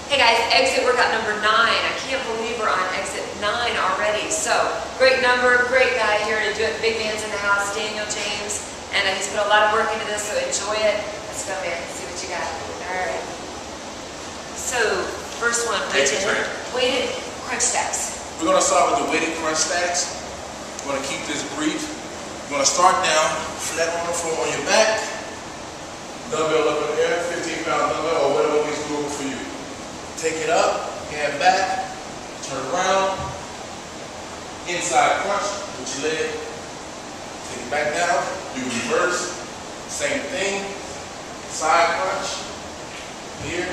Hey guys, exit workout number 9. I can't believe we're on exit 9 already. So, great number, great guy here to do it. Big man's in the house, Daniel James. And he's put a lot of work into this, so enjoy it. Let's go, man. See what you got. Alright. So, first one, weighted crunch stacks. We're going to start with the weighted crunch stacks. We're going to keep this brief. We're going to start down, flat on the floor on your back. Dumbbell up in the air, 15-pound dumbbell, or whatever is doable for you. Take it up, hand back, turn around, inside crunch with your leg. Take it back down, do reverse, same thing, side crunch, here,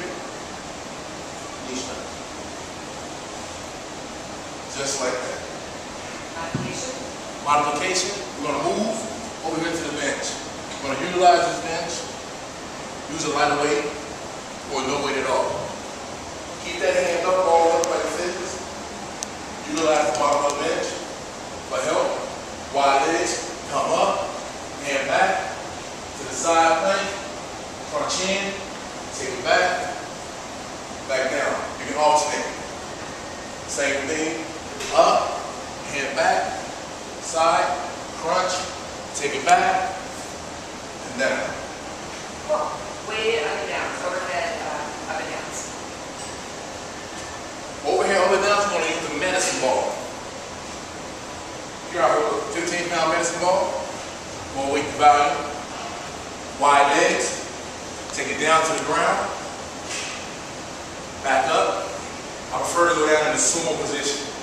knee strength. Just like that. Modification, we're going to move over here to the bench. We're going to utilize this bench, use a lighter weight or no weight at all. Keep that hand up, all up like this. Utilize the bottom of the bench for help. Wide legs, come up, hand back to the side plank, crunch in, take it back, back down. You can alternate. Same thing, up, hand back, side, crunch, take it back, and down. Cool. Weighted up and down, overhead, up and downs. Overhead, up and down, we're going to use the medicine ball. Here I hold a 15-pound medicine ball, more weight to volume, wide legs, take it down to the ground, back up. I prefer to go down in the sumo position.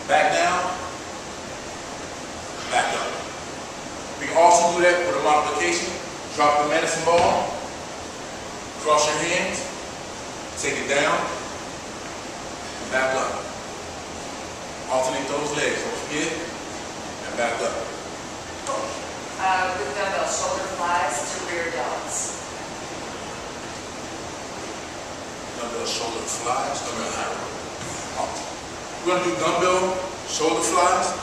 Back down, back up. We can also do that with a modification. Drop the medicine ball, cross your hands, take it down, and back up. Alternate those legs, don't forget, and back up. With dumbbells, shoulder flies to rear delts. Dumbbell shoulder flies, dumbbell high row. We're going to do dumbbell shoulder flies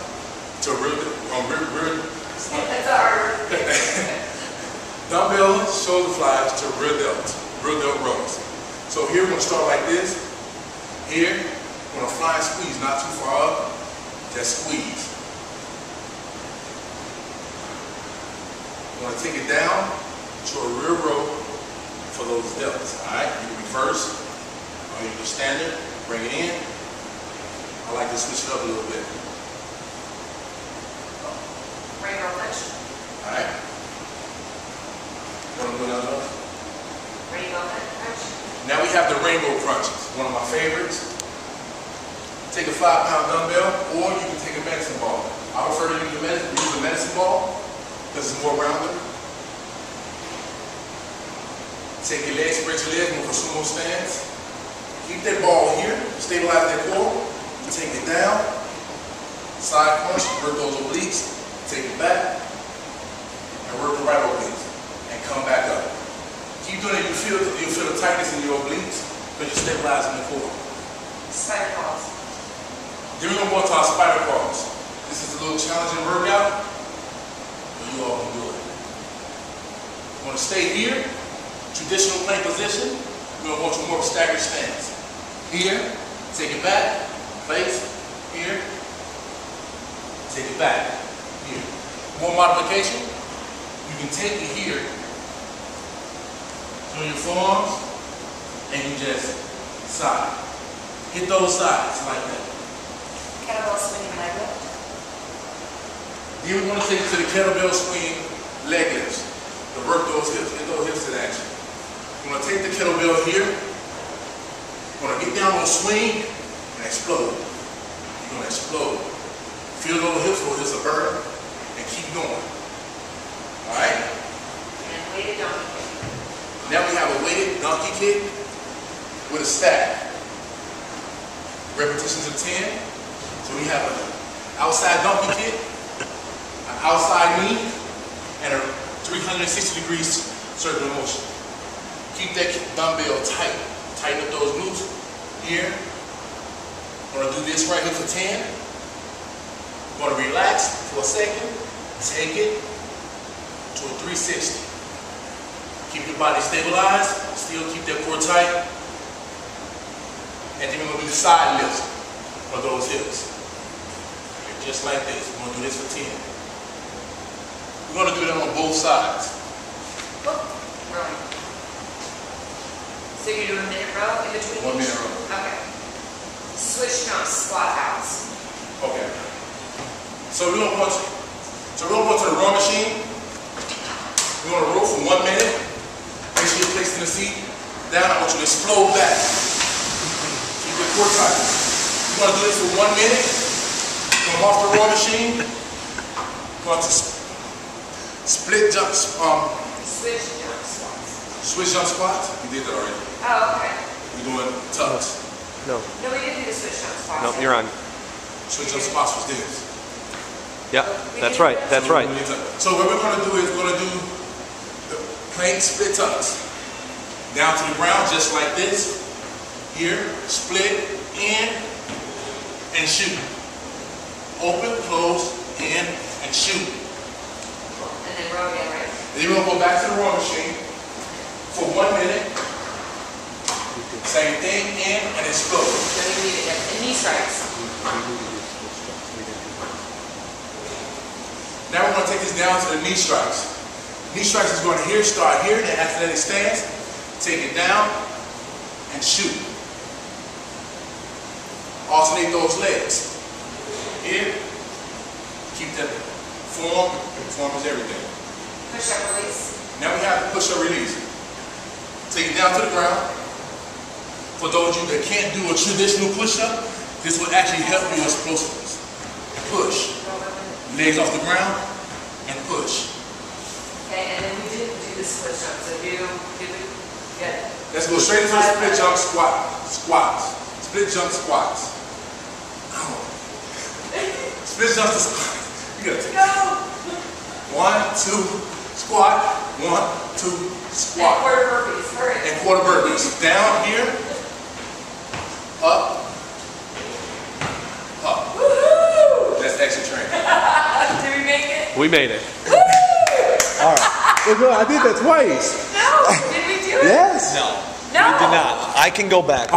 to rear. That's our Dumbbell shoulder flies to rear delt rows. So here we're going to start like this. Here, we're going to fly and squeeze, not too far up, just squeeze. We're going to take it down to a rear row for those delts. Alright, you can reverse, or you can stand it, bring it in. I like to switch it up a little bit. rainbow punch. Alright. Want to do another one? Rainbow punch. Now we have the rainbow crunches, one of my favorites. Take a 5-pound dumbbell, or you can take a medicine ball. I prefer to use the medicine ball because it's more rounded. Take your legs, spread your legs, move for sumo stance. Keep that ball here, stabilize that core. Take it down, side crunch, work those obliques, take it back, and work the right obliques, and come back up. Keep doing it, you'll feel the tightness in your obliques, but you're stabilizing the core. Spider crawls. Then we're going to go into our spider crawls. This is a little challenging workout, but you all can do it. We're going to stay here, traditional plank position. We're going to go to more staggered stance. Here, take it back. Place, here, take it back, here. More modification, you can take it here, join your forearms, and you just side. Hit those sides like that. Kettlebell swinging leg lift. Then we want to take it to the kettlebell swing leg lifts to work those hips, get those hips in action. We're going to take the kettlebell here, we're going to get down on swing, and explode. You're going to explode. Feel those hips will burn and keep going. Alright? And weighted donkey kick. Now we have a weighted donkey kick with a stack. Repetitions of 10. So we have an outside donkey kick, an outside knee, and a 360 degrees circular motion. Keep that dumbbell tight. Tighten up those glutes. Here. We're going to do this right here for 10. We're going to relax for a second. Take it to a 360. Keep your body stabilized. Still keep that core tight. the side lifts of those hips. Just like this. We're gonna do this for 10. We're gonna do that on both sides. Rowing. So you're doing a minute row in between 1 each? minute row. Okay. Switch jumps, squat outs. Okay. So we're gonna go to the row machine. We're gonna row for 1 minute. Make sure you're placed in the seat. Down, I want you to explode back. Keep your core tight. We're gonna do this for 1 minute. Come off the row machine. Going to split jumps. Switch jump squats. Switch jump squats. We did that already. Oh, okay. We're doing tucks. No. No, we didn't do the switch jump squats. No, you're on. Switch jump squats was this. Yeah, that's right. That's right. So what we're gonna do is we're gonna do the plank split tucks. Down to the ground, just like this. Here, split, in, and shoot. Open, close, in, and shoot. And then row again, right? Then you're gonna go back to the row machine for 1 minute. Same thing, in and explode. No, you need it. And knee strikes. Now we're gonna take this down to the knee strikes. Knee strikes is gonna start here, then athletic stance. Take it down and shoot. Alternate those legs. Here, keep that form. Form is everything. Push up, release. Now we have the push-up release. Take it down to the ground. For those of you that can't do a traditional push-up, this will actually help your explosiveness. Push. Legs off the ground and push. Okay, and then we didn't do the split jump. So did we get? Let's go straight into the split jump squats. Split jump squats. Split jump to squat. You gotta take it. Go! 1, 2, squat. 1, 2, squat. And quarter burpees. Hurry. And quarter burpees. Down here. Up. Up. Woohoo! That's extra training. Did we make it? We made it. All right. Well, good. I did that twice. No. Did we do it? Yes. No. No. We did not. I can go back.